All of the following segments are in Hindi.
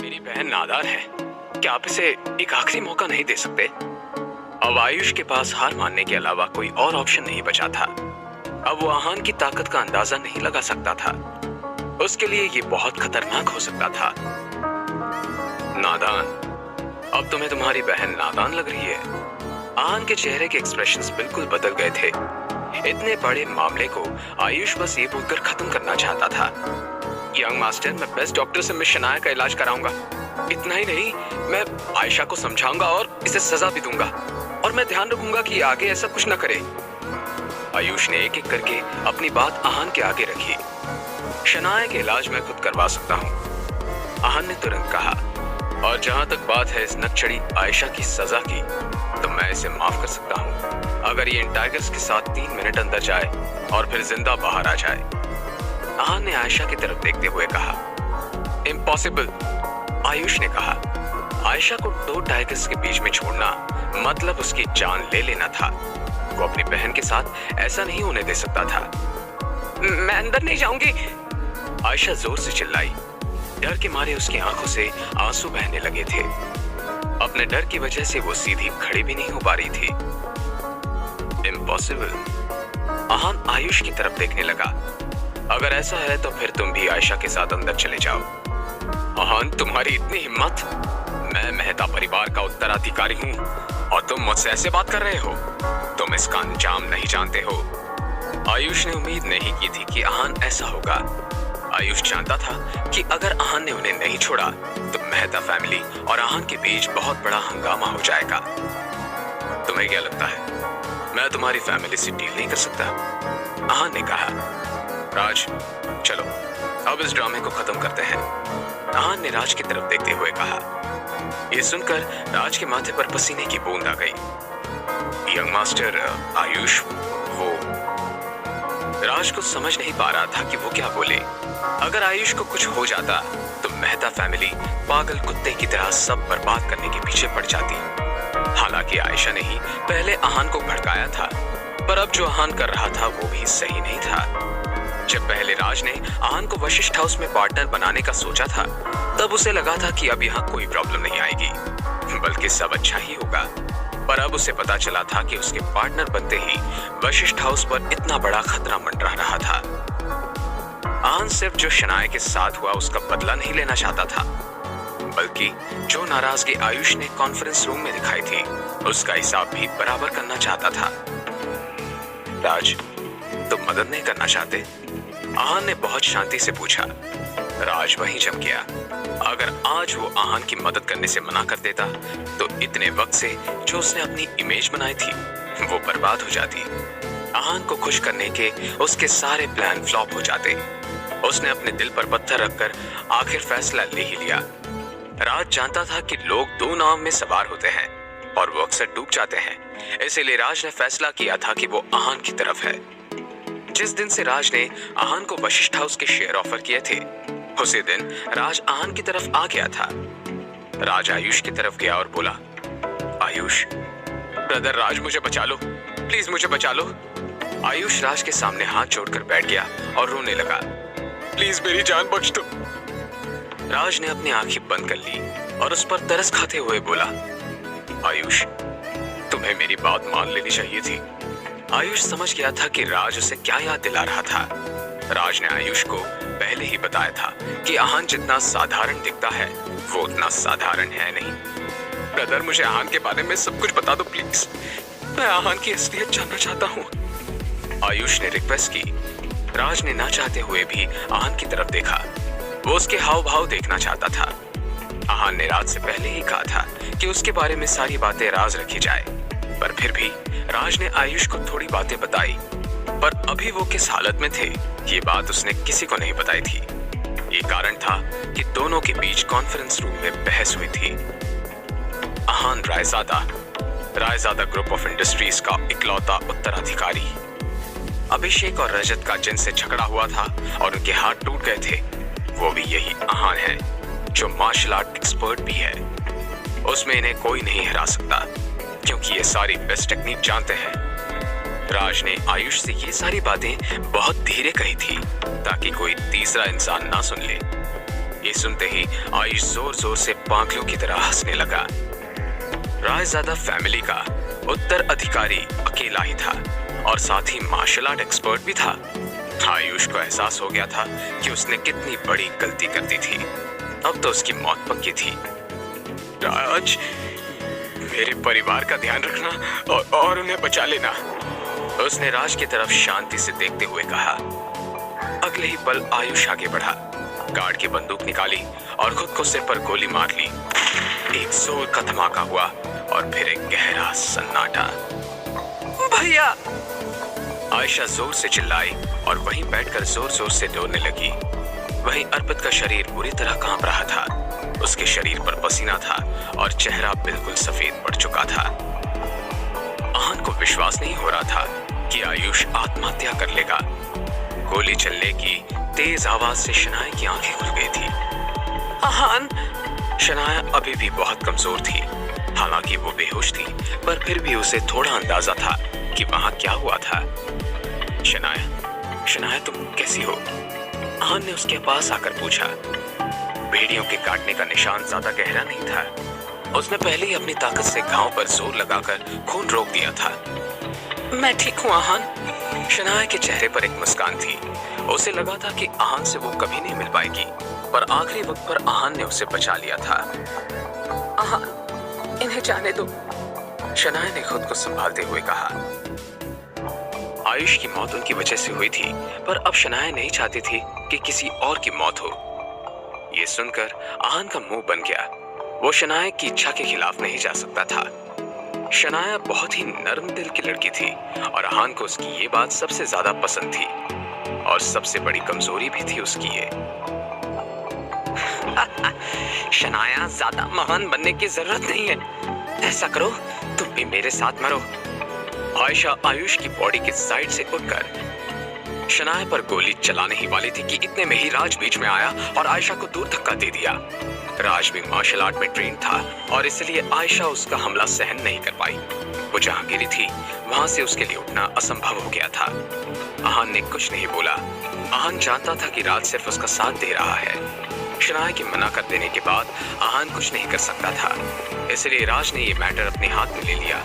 मेरी बहन नादान है। क्या आप इसे एक आखिरी मौका नहीं दे सकते? अब आयुष के पास हार मानने के अलावा कोई और ऑप्शन नहीं बचा था। अब वो आहान की ताकत का अंदाजा नहीं लगा सकता था। उसके लिए ये बहुत खतरनाक हो सकता था। नादान, अब तुम्हें तुम्हारी बहन नादान लग रही है। आहान के चेहरे के एक्सप्रेशंस बिल्कुल बदल गए थे। इतने बड़े मामले को आयुष बस ये बोलकर खत्म करना चाहता था, यंग मास्टर, मैं बेस्ट डॉक्टर से मैं शनाया का इलाज कराऊंगा। इतना ही नहीं, मैं आयशा को समझाऊंगा और इसे सजा भी दूंगा, और मैं ध्यान रखूंगा कि आगे ऐसा कुछ न करे। आयुष ने एक एक करके अपनी बात आहान के आगे रखी। शनाया के इलाज मैं खुद करवा सकता हूँ, आहान ने तुरंत कहा। और जहां तक बात है इस नक्चड़ी आयशा की सजा की, तो मैं इसे माफ कर सकता हूँ अगर ये इन टाइगर्स के साथ 3 मिनट अंदर जाए और फिर जिंदा बाहर आ जाए। आहान ने आयशा की तरफ देखते हुए कहा। इम्पॉसिबल, आयुष ने कहा। आयशा को 2 टाइगर्स के बीच में छोड़ना मतलब उसकी जान ले लेना था। वो अपनी बहन के साथ ऐसा नहीं होने दे सकता था। मैं अंदर नहीं जाऊंगी, आयशा जोर से चिल्लाई। डर के मारे उसकी आंखों से आंसू बहने लगे थे। अपने डर की वजह से वो सीधी खड़ी भी नहीं हो पा रही थी। इम्पॉसिबल, आहान आयुष की तरफ देखने लगा। अगर ऐसा है तो फिर तुम भी आयशा के साथ अंदर चले जाओ। आहान, तुम्हारी इतनी हिम्मत? मैं मेहता परिवार का उत्तराधिकारी हूँ और तुम मुझसे ऐसे बात कर रहे हो? तुम इसका अंजाम नहीं जानते हो। आयुष ने उम्मीद नहीं की थी कि आहान ऐसा होगा। आयुष जानता था कि अगर आहान ने उन्हें नहीं छोड़ा तो मेहता फैमिली और आहान के बीच बहुत बड़ा हंगामा हो जाएगा। तुम्हें क्या लगता है मैं तुम्हारी फैमिली से डील नहीं कर सकता? आहान ने कहा। राज, चलो अब इस ड्रामे को खत्म करते हैं, आहान ने राज की तरफ देखते हुए कहा। यह सुनकर राज के माथे पर पसीने की बूंद आ गई। यंग मास्टर, आयुष वो... राज को समझ नहीं पा रहा था कि वो क्या बोले। अगर आयुष को कुछ हो जाता तो मेहता फैमिली पागल कुत्ते की तरह सब बर्बाद करने के पीछे पड़ जाती। हालांकि आयशा ने ही पहले आहान को भड़काया था, पर अब जो आहान कर रहा था वो भी सही नहीं था। जब पहले राज ने आहान को वशिष्ठ हाउस में पार्टनर बनाने का सोचा था, तब उसे लगा था कि अब यहाँ कोई प्रॉब्लम नहीं आएगी, बल्कि सब अच्छा ही होगा। पर अब उसे पता चला था कि उसके पार्टनर बनते ही वशिष्ठ हाउस पर इतना बड़ा खतरा मंडरा रहा था। आहान सिर्फ जो शनाया के साथ हुआ उसका बदला नहीं लेना चाहता था, बल्कि जो नाराजगी आयुष ने कॉन्फ्रेंस रूम में दिखाई थी उसका हिसाब भी बराबर करना चाहता था। राज, तुम मदद नहीं करना चाहते? आहान ने बहुत शांति से पूछा। राज वहीं जम गया। अगर आज वो आहान की मदद करने से मना कर देता तो इतने वक्त से जो उसने अपनी इमेज बनाई थी वो बर्बाद हो जाती। आहान को खुश करने के उसके सारे प्लान फ्लॉप हो जाते। उसने अपने दिल पर पत्थर रखकर आखिर फैसला ले ही लिया। राज जानता था कि लोग 2 नाव में सवार होते हैं और वो अक्सर डूब जाते हैं, इसीलिए राज ने फैसला किया था कि वो आहान की तरफ है। जिस दिन से राज ने आहान को वशिष्ठ हाउस के शेयर ऑफर किए थे, उसी दिन राज आहान की तरफ आ गया था। राज आयुष की तरफ गया और बोला, आयुष, ब्रदर राज, मुझे बचा लो, प्लीज मुझे बचा लो। आयुष राज के सामने हाथ जोड़कर बैठ गया और रोने लगा। प्लीज मेरी जान बख्श दो। राज ने अपनी आंखें बंद कर ली और उस पर तरस खाते हुए बोला, आयुष, तुम्हें मेरी बात मान लेनी चाहिए थी। आयुष समझ गया था कि राज उसे क्या याद दिला रहा था। राज ने आयुष को पहले ही बताया था कि आहान जितना साधारण दिखता है वो उतना साधारण है नहीं। ब्रदर, मुझे आहान के बारे में सब कुछ बता दो प्लीज, मैं आहान की असलियत जानना चाहता हूँ, आयुष ने रिक्वेस्ट की। राज ने ना चाहते हुए भी आहान की तरफ देखा। वो उसके हाव भाव देखना चाहता था। आहान ने राज से पहले ही कहा था कि उसके बारे में सारी बातें राज रखी जाए, पर फिर भी राज ने आयुष को थोड़ी बातें बताई। पर अभी वो किस हालत में थे ये बात उसने किसी को नहीं बताई थी। ये कारण था कि दोनों के बीच कॉन्फ्रेंस रूम में बहस हुई थी। आहान रायजादा ग्रुप ऑफ इंडस्ट्रीज का इकलौता उत्तराधिकारी। अभिषेक और रजत का जिनसे झगड़ा हुआ था और उनके हाथ टूट गए थे, वो भी यही आहान है, जो मार्शल आर्ट एक्सपर्ट भी है। उसमें इन्हें कोई नहीं हरा सकता, क्योंकि ये सारी बेस्ट टेक्निक जानते हैं। राज ने आयुष से ये सारी बातें बहुत धीरे कही थी ताकि कोई तीसरा इंसान ना सुन ले। ये सुनते ही आयुष जोर जोर से पागलों की तरह हंसने लगा। रायजादा फैमिली का उत्तराधिकारी अकेला ही था और साथ ही मार्शल आर्ट एक्सपर्ट भी था। आयुष को एहसास हो गया था कि उसने कितनी बड़ी गलती कर दी थी। अब तो उसकी मौत पक्की थी। राज, मेरे परिवार का ध्यान रखना और उन्हें बचा लेना, उसने राज की तरफ शांति से देखते हुए कहा। अगले ही पल आयुष आगे बढ़ा, गार्ड की बंदूक निकाली और खुद को सिर पर गोली मार ली। एक जोर का धमाका हुआ और फिर एक गहरा सन्नाटा। भैया! आयशा जोर से चिल्लाई और वहीं बैठकर जोर जोर से रोने लगी। वहीं अर्पित का शरीर बुरी तरह कांप रहा था। उसके शरीर पर पसीना था और चेहरा बिल्कुल सफेद पड़ चुका था। आहान को विश्वास नहीं हो रहा था कि आयुष आत्महत्या कर लेगा। गोली चलने की तेज आवाज से शनाया की आंखें खुल गई थी। आहान! शनाया अभी भी बहुत कमजोर थी। हालांकि वो बेहोश थी, पर फिर भी उसे थोड़ा अंदाजा था कि वहां क्या हुआ था। शनाया तुम कैसी हो? आहान ने उसके पास आकर पूछा। भेड़ियों के काटने का निशान ज्यादा गहरा नहीं था। उसने पहले ही अपनी ताकत से घाव पर जोर लगाकर खून रोक दिया था। मैं ठीक हूँ आहान। शनाया के चेहरे पर एक मुस्कान थी। उसे लगा था कि आहान से वो कभी नहीं मिल पाएगी, पर आखिरी वक्त पर आहान ने उसे बचा लिया था। आहान, इन्हें जाने दो, शनाया ने खुद को संभालते हुए कहा। आयुष की मौत उनकी वजह से हुई थी, पर अब शनाया नहीं चाहती थी कि किसी और की मौत हो। ये सुनकर आहान का मुंह बन गया। वो शनाया की इच्छा के खिलाफ नहीं जा सकता था। शनाया बहुत ही नर्म दिल की लड़की थी और आहान को उसकी ये बात सबसे ज्यादा पसंद थी और सबसे बड़ी कमजोरी भी थी उसकी ये। शनाया, ज्यादा महान बनने की जरूरत नहीं है। ऐसा करो, तुम भी मेरे साथ मरो। आयशा आयुष की बॉडी के साइड से उठकर शनाया पर गोली चलाने ही वाली थी कि इतने में ही राज बीच में आया और आयशा को दूर धक्का दे दिया। राज भी मार्शल आर्ट में ट्रेन था और इसलिए आयशा उसका हमला सहन नहीं कर पाई। वो जहां गिरी थी वहां से उसके लिए उठना असंभव हो गया था। आहान ने कुछ नहीं बोला। आहान जानता था कि राज सिर्फ उसका साथ दे रहा है। शनाया के मना कर देने के बाद आहान कुछ नहीं कर सकता था, इसलिए राज ने ये मैटर अपने हाथ में ले लिया।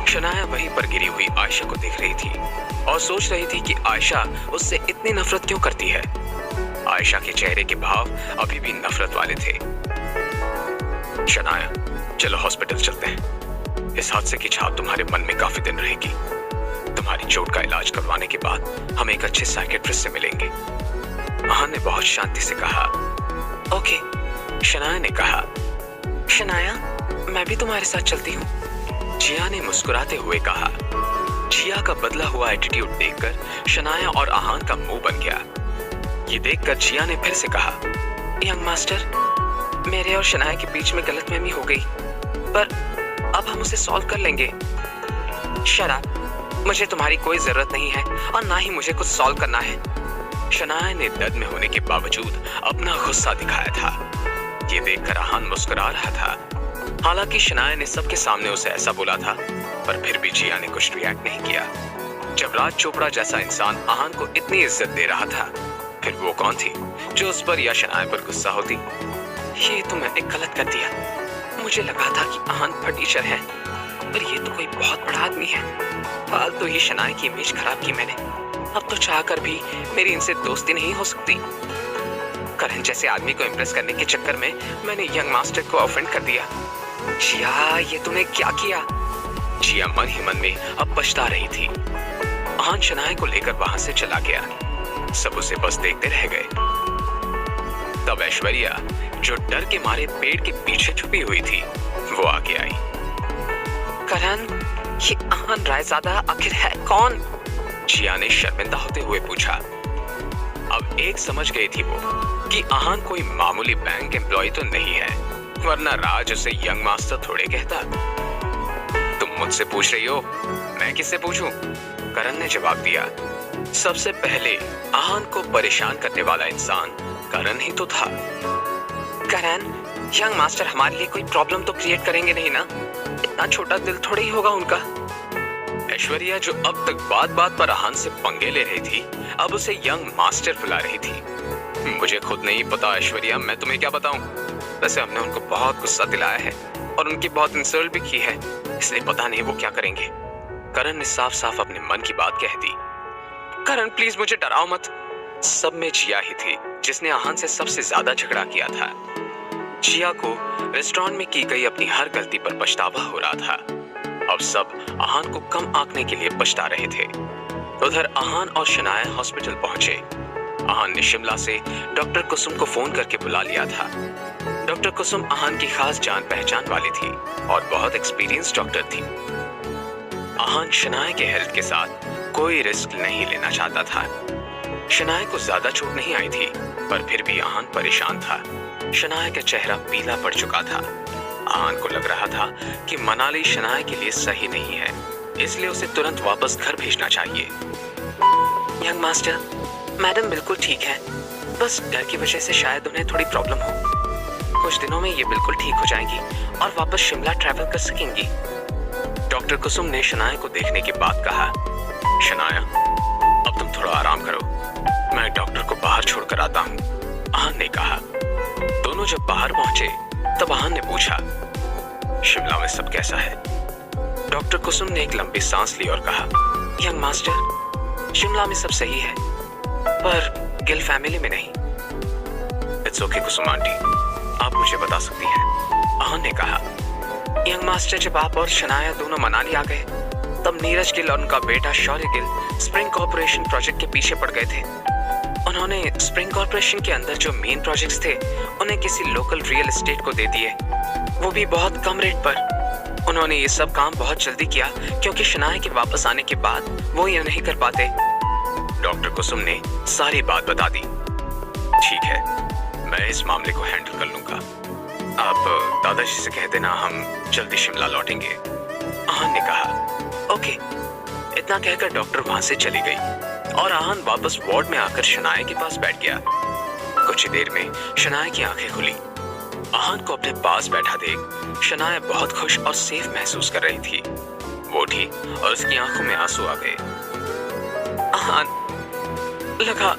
शनाया वहीं पर गिरी हुई आयशा को देख रही थी और सोच रही थी कि आयशा उससे इतनी नफरत क्यों करती है। आयशा के चेहरे के भाव अभी भी नफरत वाले थे। शनाया, चलो हॉस्पिटल चलते हैं। इस हादसे की छाप तुम्हारे मन में काफी दिन रहेगी। तुम्हारी चोट का इलाज करवाने के बाद हम एक अच्छे साइकियाट्रिस्ट से मिलेंगे। आहान ने बहुत शांति से कहा। ओके, शनाया ने कहा। शनाया, मैं भी तुम्हारे साथ चलती हूँ, जिया ने मुस्कुराते हुए कहा। जिया का बदला हुआ एटीट्यूड देखकर शनाया और आहान का मुंह बन गया। ये देखकर जिया ने फिर से कहा, यंग मास्टर, मेरे और शनाया के बीच में गलतफहमी हो गई, पर अब हम उसे सॉल्व कर लेंगे। शराब, मुझे तुम्हारी कोई जरूरत नहीं है और ना ही मुझे कुछ सॉल्व करना है। शनाया ने दर्द में होने के बावजूद अपना गुस्सा दिखाया था। ये देखकर आहान मुस्कुरा रहा था। हालांकि शनाया ने सबके सामने उसे ऐसा बोला था, पर फिर भी जिया ने कुछ रिएक्ट नहीं किया। जब राज चोपड़ा जैसा इंसान आहान को इतनी इज्जत दे रहा था, फिर वो कौन थी जो उस पर या शनाया पर गुस्सा होती। ये तो मैंने गलत कर दिया। मुझे लगा था कि आहान फर्नीचर है, पर ये तो कोई बहुत बड़ा आदमी है। फालतू ही शनाया की इमेज खराब की मैंने। अब तो चाहकर भी मेरी इनसे दोस्ती नहीं हो सकती। करण जैसे आदमी को इम्प्रेस करने के चक्कर में मैंने यंग मास्टर को ऑफेंड कर दिया। जिया, ये तूने क्या किया? जिया मन ही मन में अब पछता रही थी। आहान शनाया को लेकर वहां से चला गया। सब उसे बस देखते रह गए। तब ऐश्वर्या, जो डर के मारे पेड़ के पीछे छुपी हुई थी, वो आगे आई। करण, ये आहान रायजादा आखिर है कौन? जिया ने शर्मिंदा होते हुए पूछा। अब एक समझ गई थी वो कि आहान कोई मामूली बैंक एम्प्लॉय तो नहीं है, वरना राज उसे यंग मास्टर थोड़े कहता। तुम मुझसे पूछ रही हो, मैं किससे पूछूं? करण ने जवाब दिया। सबसे पहले आहान को परेशान करने वाला इंसान करण ही तो था। करण, यंग मास्टर हमारे लिए कोई प्रॉब्लम तो क्रिएट करेंगे नहीं ना? इतना छोटा दिल थोड़ी ही होगा उनका। ऐश्वर्या, जो अब तक बात बात पर आहान से पंगे ले रही थी, अब उसे यंग मास्टर बुला रही थी। मुझे खुद नहीं पता ऐश्वर्या, मैं तुम्हें क्या बताऊं। वैसे हमने उनको बहुत गुस्सा दिलाया है और उनकी बहुत इंसल्ट भी की है, इसलिए पता नहीं वो क्या करेंगे। करण ने साफ साफ अपने मन की बात कह दी। करण प्लीज मुझे डराओ मत। सब में जिया ही थी जिसने आहान से सबसे ज्यादा झगड़ा किया था। जिया को रेस्टोरेंट में की गई अपनी हर गलती पर पछतावा हो रहा था। अब सब आहान को कम आंकने के लिए पछता रहे थे। उधर आहान और शनाया हॉस्पिटल पहुंचे। आहान ने शिमला से डॉक्टर कुसुम को फोन करके बुला लिया था। डॉक्टर कुसुम आहान की खास जान पहचान वाली थी और बहुत एक्सपीरियंस डॉक्टर थी। आहान शनाया के हेल्थ के साथ कोई रिस्क नहीं लेना चाहता था। शनाया को ज्यादा चोट नहीं आई थी, पर फिर भी आहान परेशान था। शनाया का चेहरा पीला पड़ चुका था। आहान को लग रहा था कि मनाली शनाया के लिए सही नहीं है, इसलिए उसे तुरंत वापस घर भेजना चाहिए। यंग मास्टर, मैडम बिल्कुल ठीक है, बस डर की वजह से शायद उन्हें थोड़ी प्रॉब्लम हो। कुछ दिनों में ये बिल्कुल ठीक हो जाएंगी और वापस शिमला ट्रैवल कर सकेंगी। डॉक्टर कुसुम ने शनाया को देखने के बाद कहा, शनाया अब तुम थोड़ा आराम करो, मैं डॉक्टर को बाहर छोड़कर आता हूँ। आहान ने कहा। दोनों जब बाहर पहुंचे तब आहान ने पूछा, शिमला में सब कैसा है? डॉक्टर कुसुम ने एक लंबी सांस ली और कहा, यंग मास्टर, शिमला में सब सही है, पर गिल फैमिली में नहीं। इट्स ओके कुसुम आंटी, आप मुझे बता सकती हैं। आहान ने कहा, यंग मास्टर, जब आप और शनाया दोनों मनाली आ गए तब नीरज गिल और उनका बेटा शौर्य गिल स्प्रिंग कॉर्पोरेशन प्रोजेक्ट के पीछे पड़ गए थे। उन्होंने स्प्रिंग कॉर्पोरेशन के अंदर जो मेन प्रोजेक्ट्स थे उन्हें किसी लोकल रियल एस्टेट को दे दिए, वो भी बहुत कम रेट पर। उन्होंने ये सब काम बहुत जल्दी किया क्योंकि शनाया के वापस आने के बाद वो ये नहीं कर पाते। डॉक्टर कुसुम ने सारी बात बता दी। ठीक है, मैं इस मामले को हैंडल कर लूंगा। आप दादाजी से कह देना हम जल्दी शिमला लौटेंगे। आहान ने कहा। ओके। इतना कहकर डॉक्टर वहां से चली गई और आहान वापस वार्ड में आकर शनाया के पास बैठ गया। कुछ ही देर में शनाया की आंखें खुली। आहान को अपने पास बैठा देख शनाया बहुत खुश और सेफ महसूस कर रही थी। वो उठी और उसकी आंखों में आंसू आ गए। आहान, लगा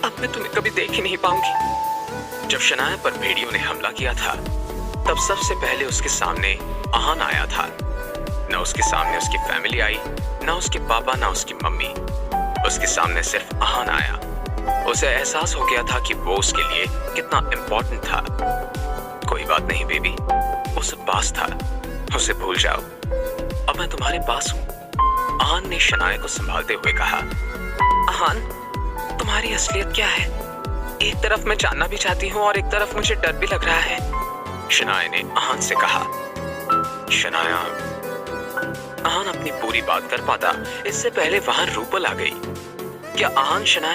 अब मैं तुम्हें कभी देख ही नहीं पाऊंगी। जब शनाया पर भेड़ियों ने हमला किया था तब सबसे पहले उसके सामने आहान आया था। न उसके सामने उसकी फैमिली आई, न उसके पापा, न उसकी मम्मी। उसके सामने सिर्फ आहान आया। उसे एहसास हो गया था कि वो उसके लिए कितना इम्पोर्टेंट था। कोई बात नहीं बेबी, वो सब पास था, उसे भूल जाओ, अब मैं तुम्हारे पास हूँ। आहान ने शनाया को संभालते हुए कहा। आहान, तुम्हारी असलियत क्या है? एक तरफ मैं जानना भी चाहती हूँ और एक तरफ मुझे डर भी लग रहा है। शनाया ने आहान से कहा। शनाया, आहान अपनी पूरी बात कर पाता इससे पहले वहां रूपल आ गई। क्या आहान शनाया